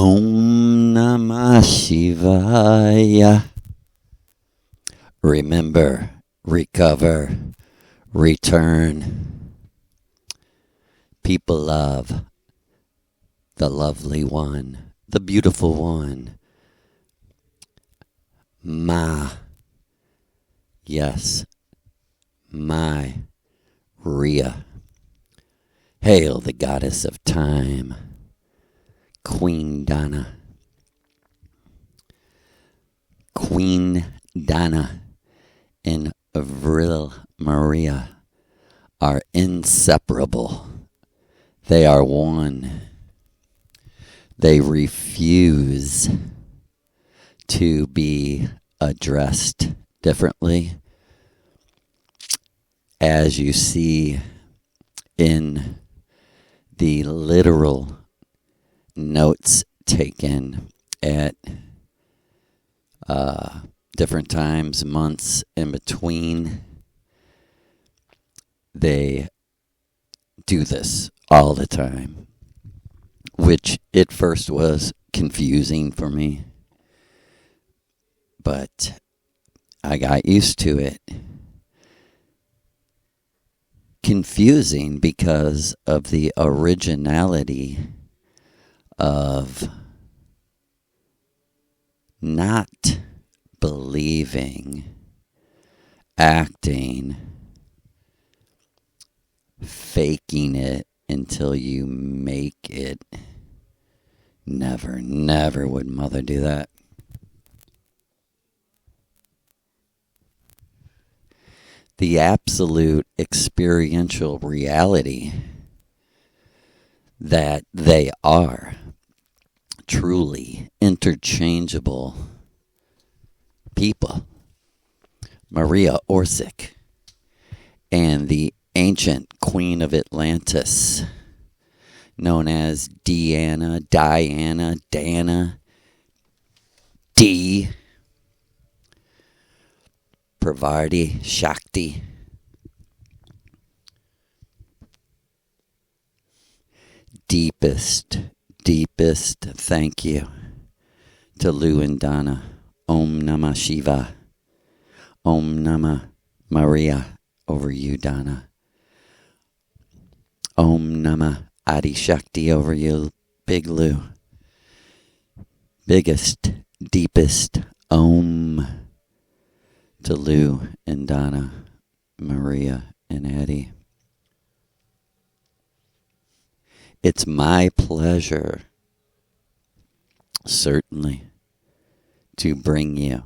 Om Namah Shivaya. Remember, recover, return. People love the lovely one, the beautiful one. Ma. Yes, my Rhea. Hail the goddess of time, Queen Donna. Queen Donna and Vril Maria are inseparable. They are one. They refuse to be addressed differently. As you see in the literal notes taken at different times, months in between, they do this all the time, which at first was confusing for me, but I got used to it. Confusing because of the originality of not believing, acting, faking it until you make it. Never would Mother do that. The absolute experiential reality that they are truly interchangeable people. Maria Orsic and the ancient Queen of Atlantis, known as Diana, Dana, D, Pravarti, Shakti. Deepest thank you to Lou and Donna. Om Namah Shiva. Om Namah Maria over you, Donna. Om Namah Adi Shakti over you, Big Lou. Biggest, deepest Om to Lou and Donna, Maria and Eddie. It's my pleasure, certainly, to bring you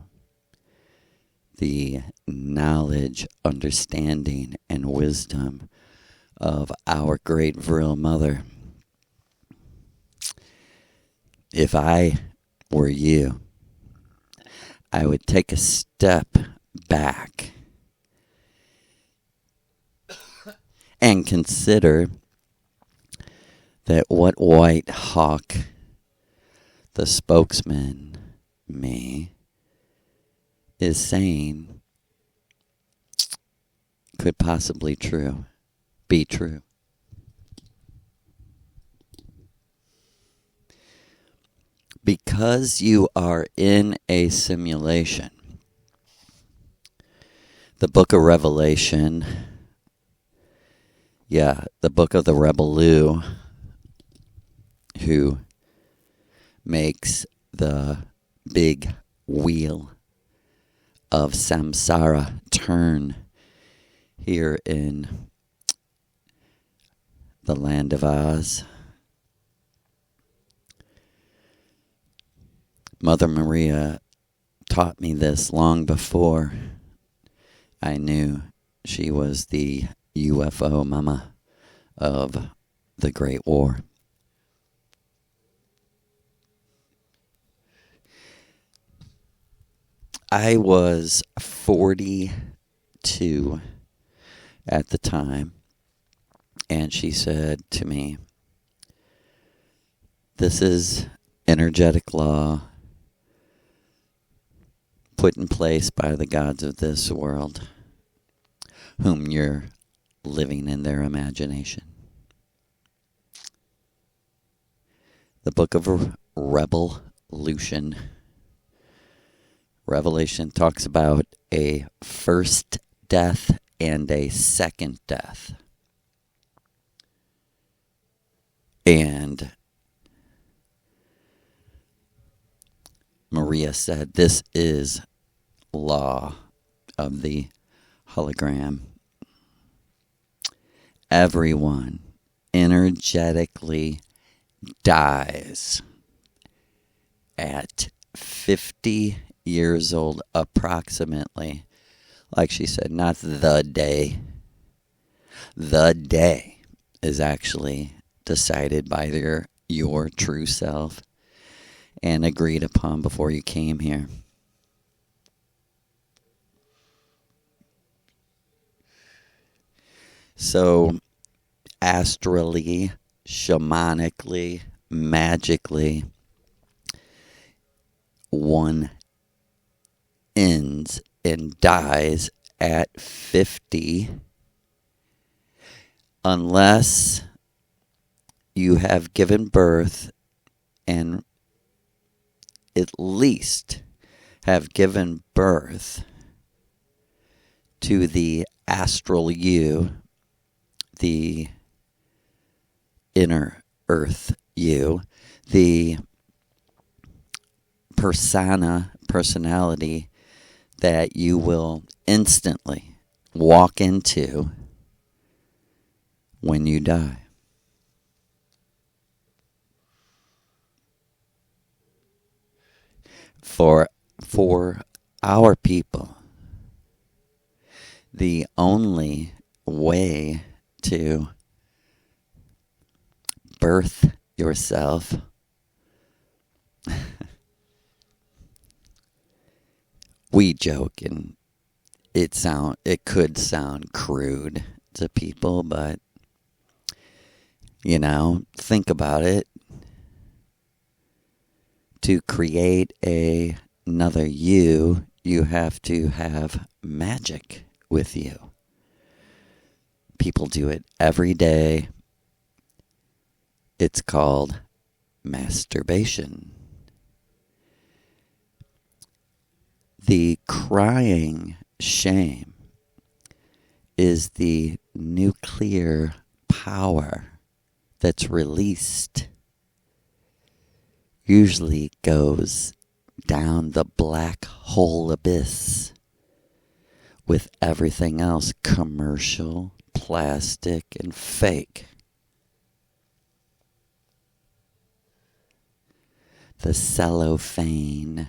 the knowledge, understanding, and wisdom of our great Vril Mother. If I were you, I would take a step back and consider that what WhiteHawk, the spokesman, me, is saying could possibly be true. Because you are in a simulation, the book of Revelation, the book of the Rebel Lou, who makes the big wheel of samsara turn here in the land of Oz. Mother Maria taught me this long before I knew she was the UFO mama of the Great War. I was 42 at the time, and she said to me, "This is energetic law put in place by the gods of this world, whom you're living in their imagination." The book of revolution. Revelation talks about a first death and a second death. And Maria said, this is law of the hologram. Everyone energetically dies at 50 years old approximately. Like she said, not the day. The day is actually decided by your true self and agreed upon before you came here. So, astrally, shamanically, magically, one ends and dies at 50 unless you have given birth and at least have given birth to the astral you, the inner earth you, the personality that you will instantly walk into when you die. For our people, the only way to birth yourself we joke and it could sound crude to people, but think about it. To create another you have to have magic with you. People do it every day. It's called masturbation. The crying shame is the nuclear power that's released. Usually goes down the black hole abyss with everything else commercial, plastic, and fake. The cellophane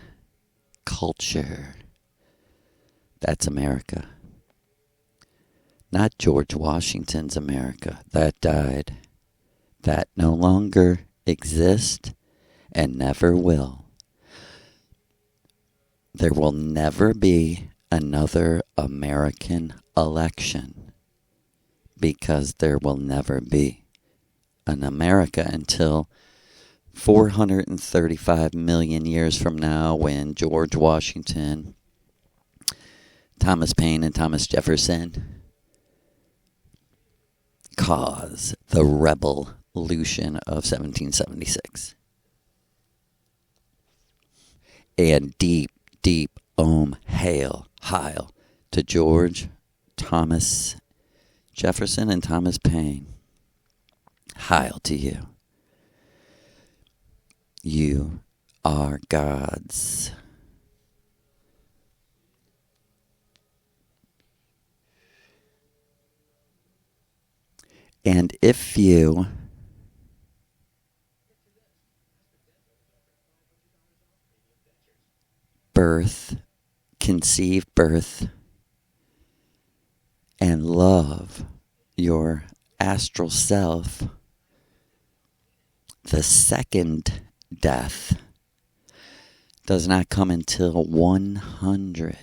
culture. That's America. Not George Washington's America. That died. That no longer exists and never will. There will never be another American election because there will never be an America until 435 million years from now when George Washington, Thomas Paine, and Thomas Jefferson cause the revolution of 1776. And deep, deep hail to George, Thomas Jefferson, and Thomas Paine. Hail to you. You are gods. And if you conceive birth, and love your astral self, the second death does not come until 100.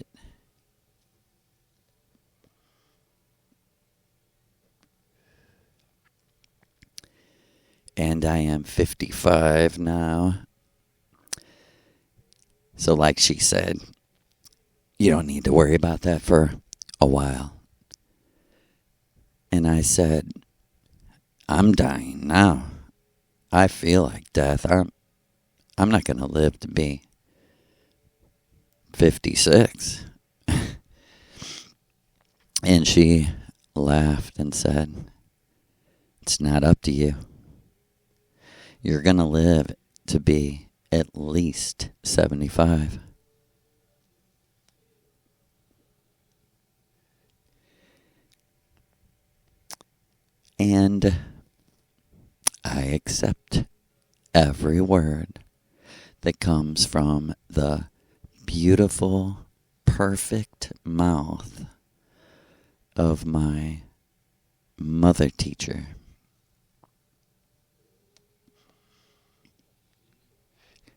And I am 55 now. So like she said, you don't need to worry about that for a while. And I said, I'm dying now. I feel like death. I'm not going to live to be 56. And she laughed and said, it's not up to you. You're going to live to be at least 75. And I accept every word that comes from the beautiful, perfect mouth of my mother teacher.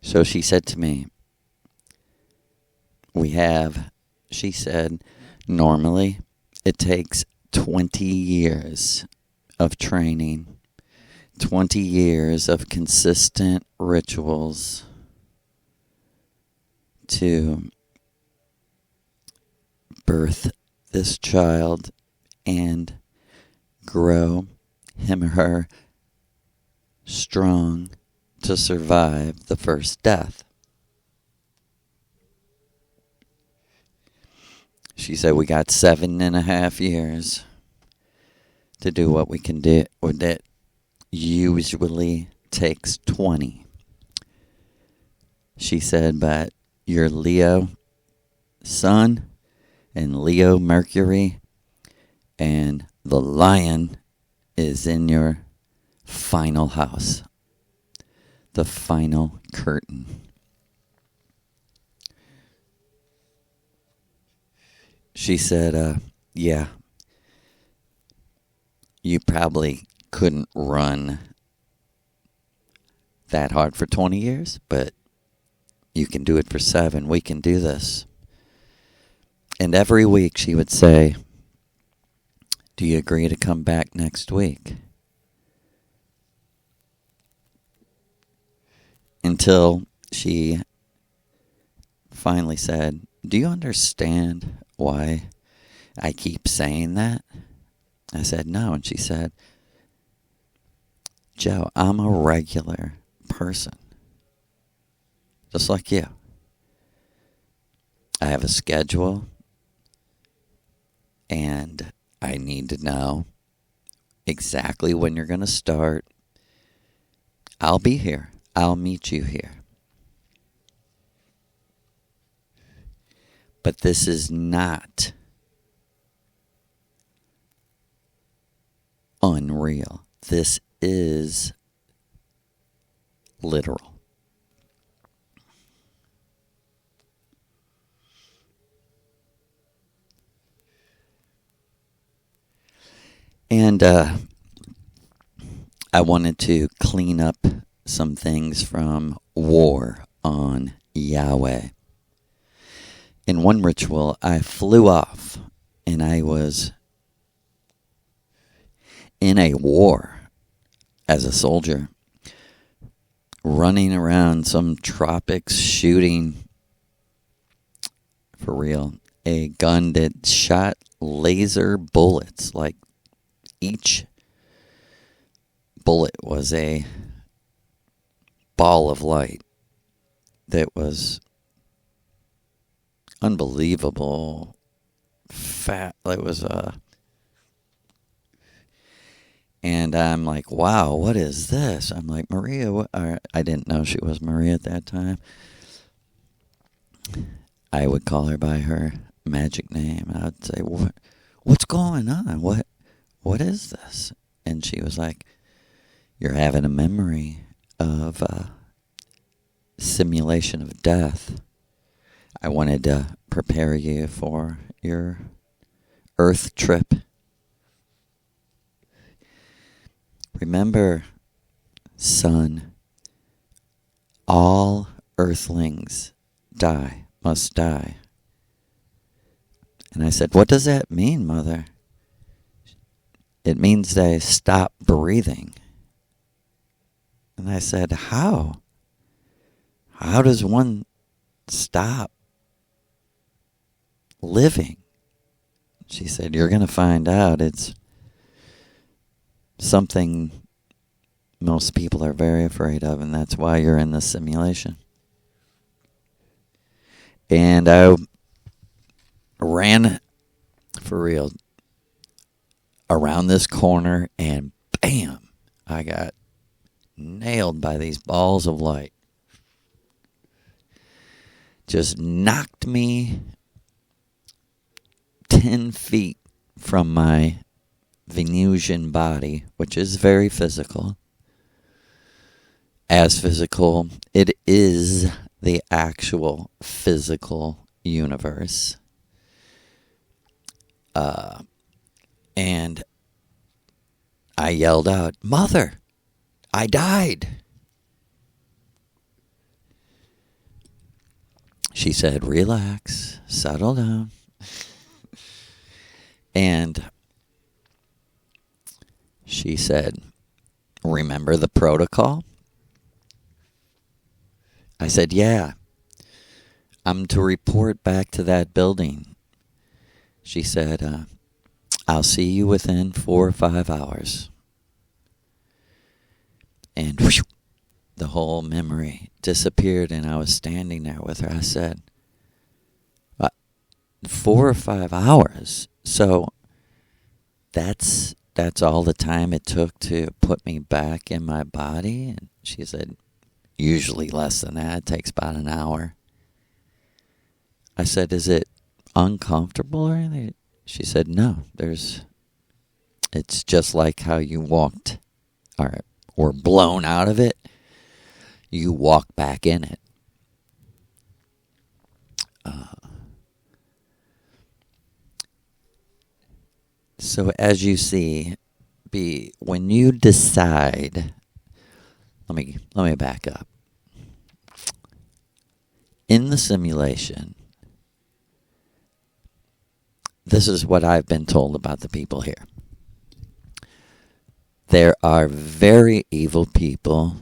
So she said to me, she said, normally it takes 20 years of training, 20 years of consistent rituals to birth this child and grow him or her strong to survive the first death. She said we got 7.5 years to do what we can do, or that usually takes 20. She said, but your Leo Sun and Leo Mercury and the lion is in your final house. The final curtain. She said, yeah, you probably couldn't run that hard for 20 years, but you can do it for 7. We can do this. And every week she would say, do you agree to come back next week? Until she finally said, do you understand why I keep saying that? I said, no. And she said, Joe, I'm a regular person, just like you. I have a schedule, and I need to know exactly when you're going to start. I'll be here. I'll meet you here. But this is not unreal. This is literal. And I wanted to clean up some things from War on Yahweh. In one ritual, I flew off, and I was in a war as a soldier, running around some tropics, shooting, for real, a gun that shot laser bullets. Like, each bullet was a ball of light that was unbelievable fat. It was and I'm like, wow, what is this? I'm like, Maria, I didn't know she was Maria at that time. I would call her by her magic name. I would say, what's going on? What is this? And she was like, you're having a memory of simulation of death. I wanted to prepare you for your Earth trip. Remember, son, all earthlings must die. And I said, what does that mean, Mother? It means they stop breathing. And I said, how? How does one stop living? She said, you're going to find out. It's something most people are very afraid of, and that's why you're in the simulation. And I ran, for real, around this corner, and bam, I got nailed by these balls of light. Just knocked me 10 feet from my Venusian body, which is very physical. As physical, it is the actual physical universe. And I yelled out, "Mother, I died." She said, "Relax, settle down." And she said, "Remember the protocol?" I said, "Yeah, I'm to report back to that building." She said, "I'll see you within 4 or 5 hours." And whoosh, the whole memory disappeared, and I was standing there with her. I said, 4 or 5 hours? So that's all the time it took to put me back in my body?" And she said, "Usually less than that. It takes about an hour." I said, "Is it uncomfortable or anything?" She said, "No, it's just like how you walked or were blown out of it. You walk back in it." So as you see, when you decide, let me back up. In the simulation, this is what I've been told about the people here. There are very evil people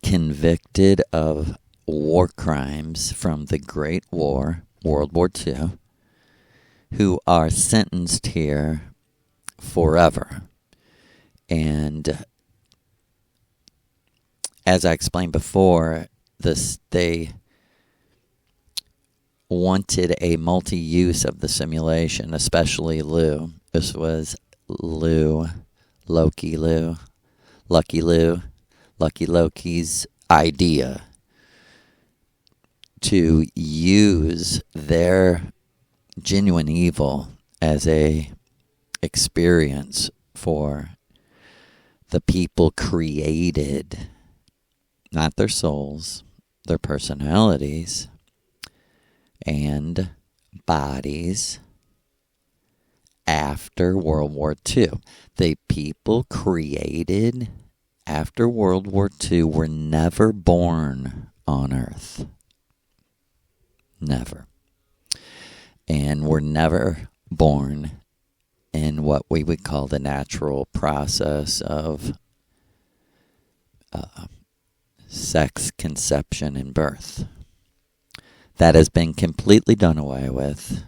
convicted of war crimes from the Great War, World War II, who are sentenced here forever. And as I explained before, they wanted a multi-use of the simulation, especially Lou. This was Lucky Loki's idea to use their genuine evil as a experience for the people created, not their souls, their personalities and bodies after World War II. The people created after World War II were never born on Earth. Never. And were never born in what we would call the natural process of sex, conception, and birth. That has been completely done away with.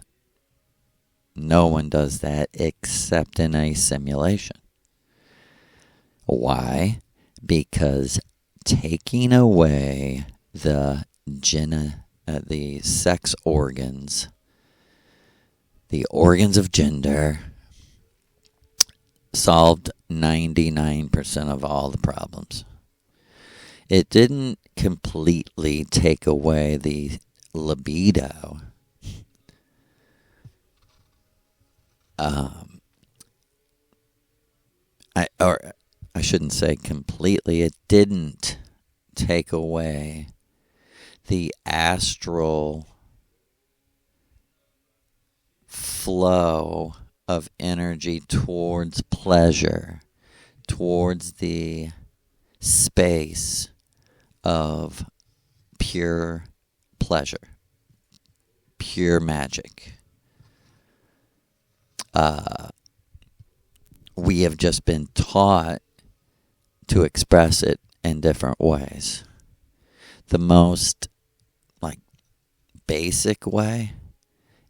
No one does that except in a simulation. Why? Because taking away the sex organs, the organs of gender, solved 99% of all the problems. It didn't completely take away the libido. I shouldn't say completely. It didn't take away the astral flow of energy towards pleasure, towards the space of pure pleasure, pure magic. We have just been taught to express it in different ways. The most basic way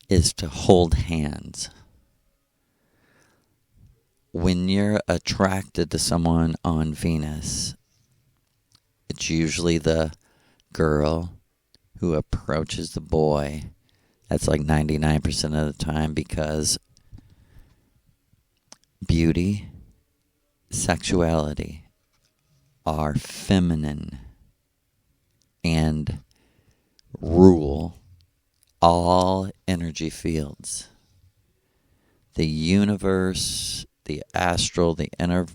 is to hold hands. when you're attracted to someone on Venus, it's usually the girl who approaches the boy. That's like 99% of the time, because beauty, sexuality are feminine and rule all energy fields. The universe, the astral, the inner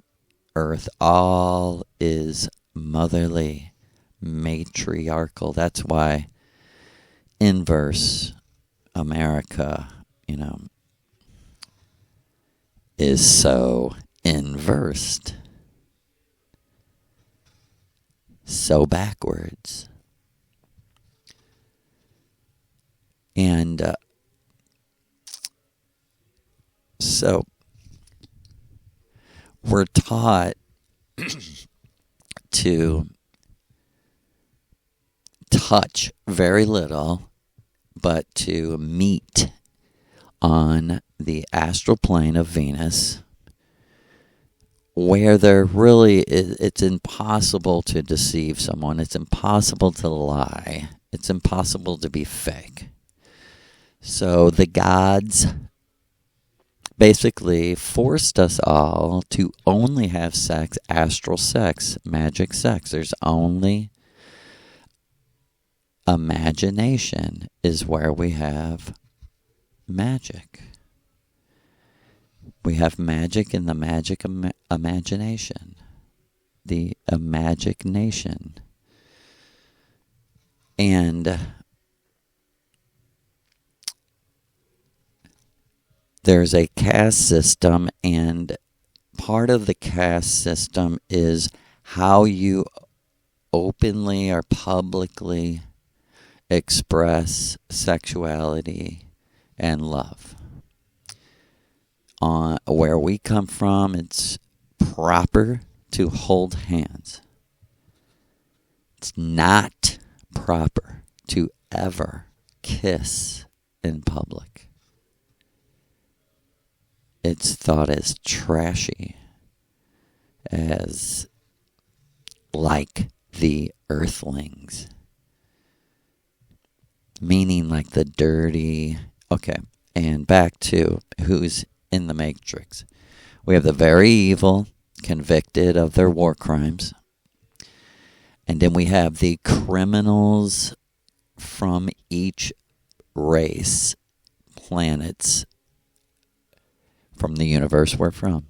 earth, all is motherly, matriarchal. That's why inverse America, is so inversed, so backwards. And so we're taught to touch very little, but to meet on the astral plane of Venus, where it's impossible to deceive someone. It's impossible to lie. It's impossible to be fake. So the gods basically forced us all to only have sex, astral sex, magic sex. There's only imagination is where we have magic. We have magic in the magic imagination, the magic nation. And there's a caste system, and part of the caste system is how you openly or publicly express sexuality and love. Where we come from, it's proper to hold hands. It's not proper to ever kiss in public. It's thought as trashy, as like the earthlings. Meaning like the dirty. Okay, and back to who's in the Matrix. We have the very evil, convicted of their war crimes. And then we have the criminals from each race, planets, from the universe we're from.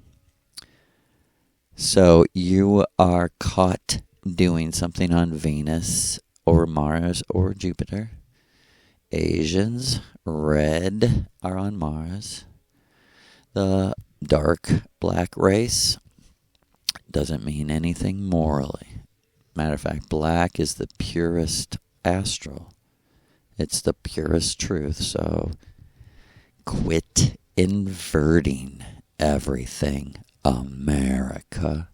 So you are caught doing something on Venus or Mars or Jupiter. Asians, red, are on Mars. The dark black race doesn't mean anything morally. Matter of fact, black is the purest astral. It's the purest truth. So quit inverting everything, America.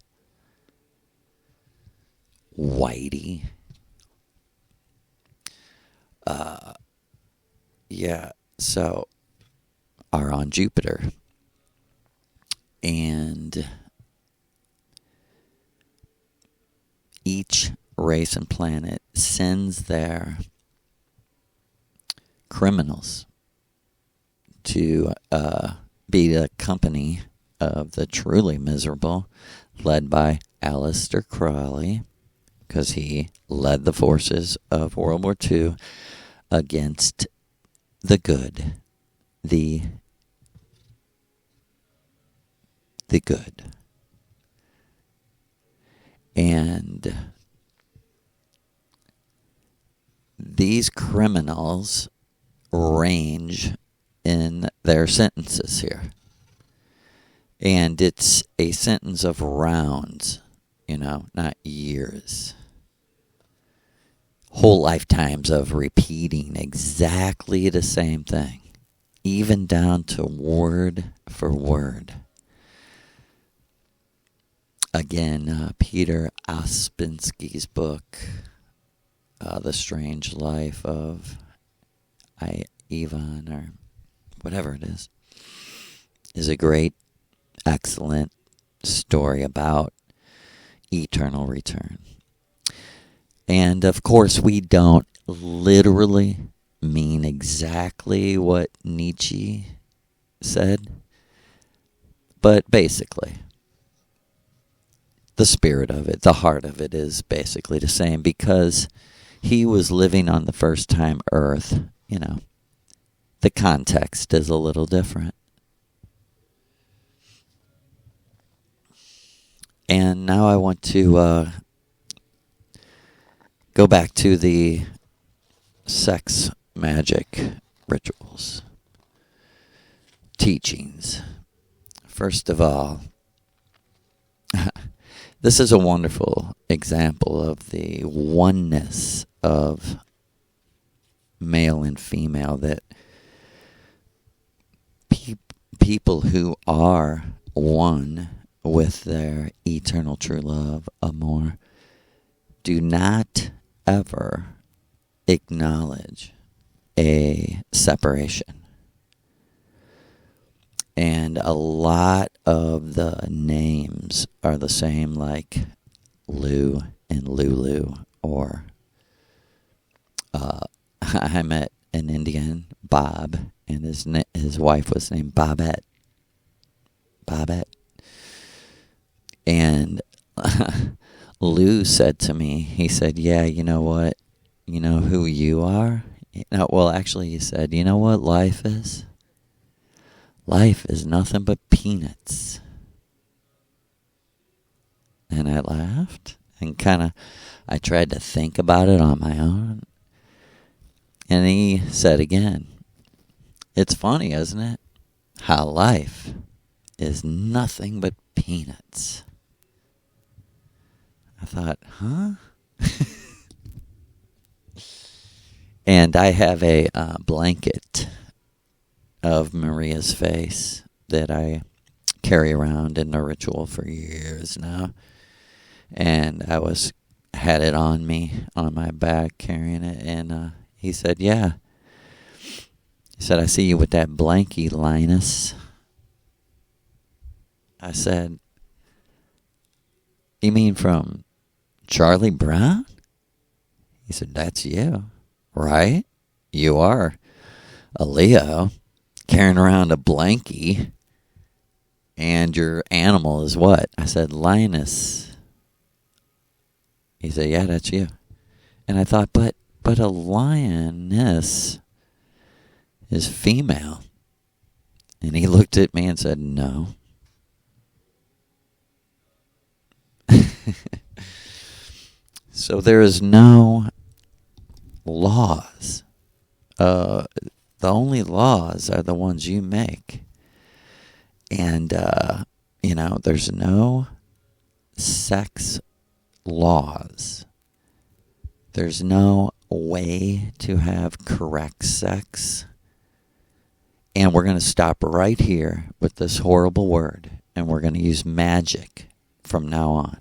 Whitey. So are on Jupiter. And each race and planet sends their criminals to be the company of the truly miserable, led by Aleister Crowley, because he led the forces of World War II against the good, the good. And these criminals range in their sentences here. And it's a sentence of rounds, not years. Whole lifetimes of repeating exactly the same thing, even down to word for word. Again, Peter Ouspensky's book, The Strange Life of Ivan, or whatever it is a great excellent story about eternal return. And of course, we don't literally mean exactly what Nietzsche said, but basically, the spirit of it, the heart of it is basically the same, because he was living on the first time earth. The context is a little different. And now I want to go back to the sex magic rituals, teachings. First of all, this is a wonderful example of the oneness of male and female, that people who are one with their eternal true love, amor, do not ever acknowledge a separation. And a lot of the names are the same, like Lou and Lulu, or I met an Indian, Bob, and his wife was named Bobette. And Lou said to me, he said, yeah, you know what? You know who you are? Well, actually, he said, you know what life is? Life is nothing but peanuts. And I laughed and I tried to think about it on my own. And he said again, it's funny, isn't it? How life is nothing but peanuts. I thought, huh? And I have a blanket of Maria's face that I carry around in the ritual for years now. And I had it on me, on my back, carrying it. And he said, yeah. He said, I see you with that blankie, Linus. I said, you mean from Charlie Brown? He said, that's you, right? You are a Leo carrying around a blankie, and your animal is what? I said, Linus. He said, yeah, that's you. And I thought, but a lioness is female. And he looked at me and said, no. So there is no laws. The only laws are the ones you make. And, there's no sex laws. There's no way to have correct sex. And we're going to stop right here with this horrible word. And we're going to use magic from now on.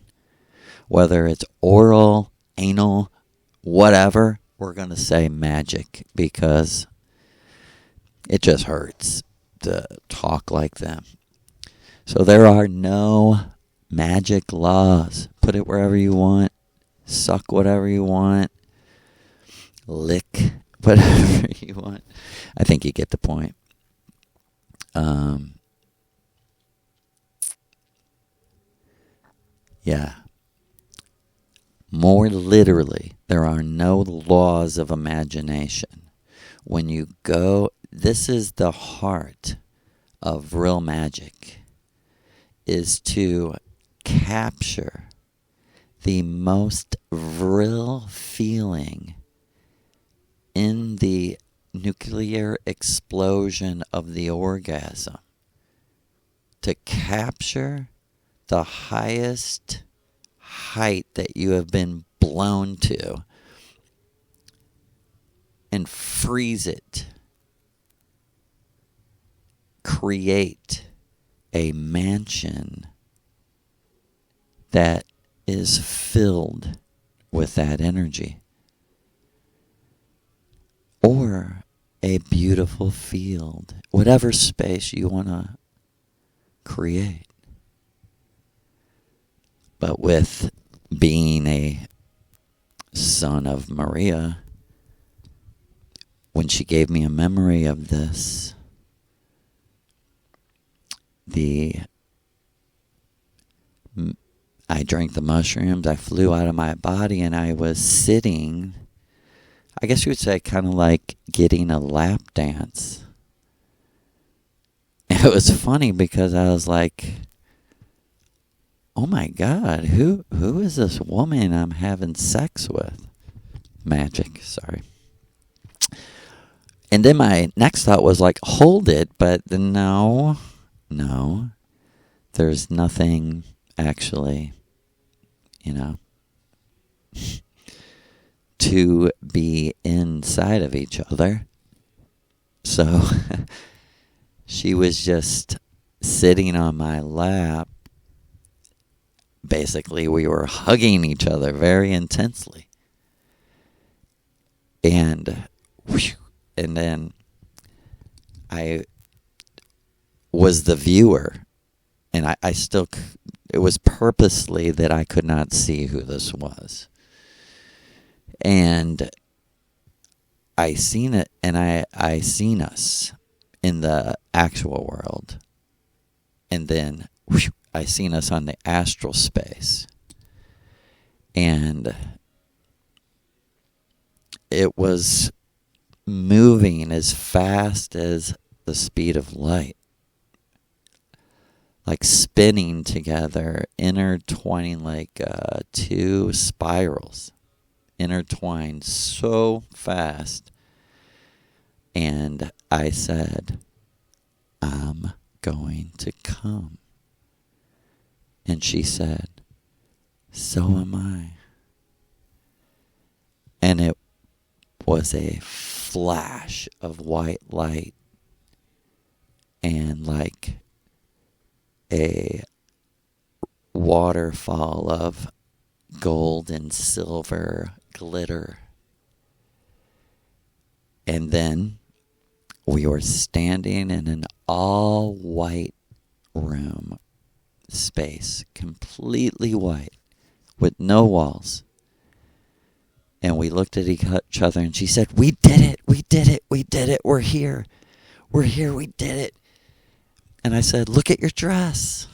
Whether it's oral, anal, whatever, we're going to say magic, because it just hurts to talk like them. So there are no magic laws. Put it wherever you want. Suck whatever you want. Lick whatever you want. I think you get the point. Yeah. More literally, there are no laws of imagination. When you go, this is the heart of real magic, is to capture the most real feeling in the nuclear explosion of the orgasm. To capture the highest height that you have been blown to and freeze it. Create a mansion that is filled with that energy. Or a beautiful field. Whatever space you want to create. But with being a son of Maria, when she gave me a memory of this, I drank the mushrooms, I flew out of my body, and I was sitting, I guess you would say kind of like getting a lap dance. And it was funny because I was like, oh my God, who is this woman I'm having sex with? Magic, sorry. And then my next thought was like, hold it, but no, there's nothing actually, to be inside of each other. So she was just sitting on my lap. Basically, we were hugging each other very intensely. And then I was the viewer. And I still, it was purposely that I could not see who this was. And I seen it, and I seen us in the actual world. And then I seen us on the astral space. And it was moving as fast as the speed of light. Like spinning together, intertwining like two spirals, intertwined so fast. And I said, I'm going to come. And she said, so am I. And it was a flash of white light and like a waterfall of gold and silver glitter. And then we were standing in an all-white room space, completely white, with no walls. And we looked at each other and she said, we did it, we did it, we did it, we're here, we did it. And I said, look at your dress.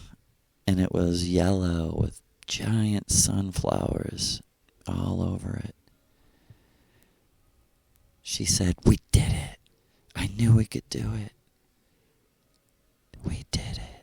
And it was yellow with giant sunflowers all over it. She said, we did it. I knew we could do it. We did it.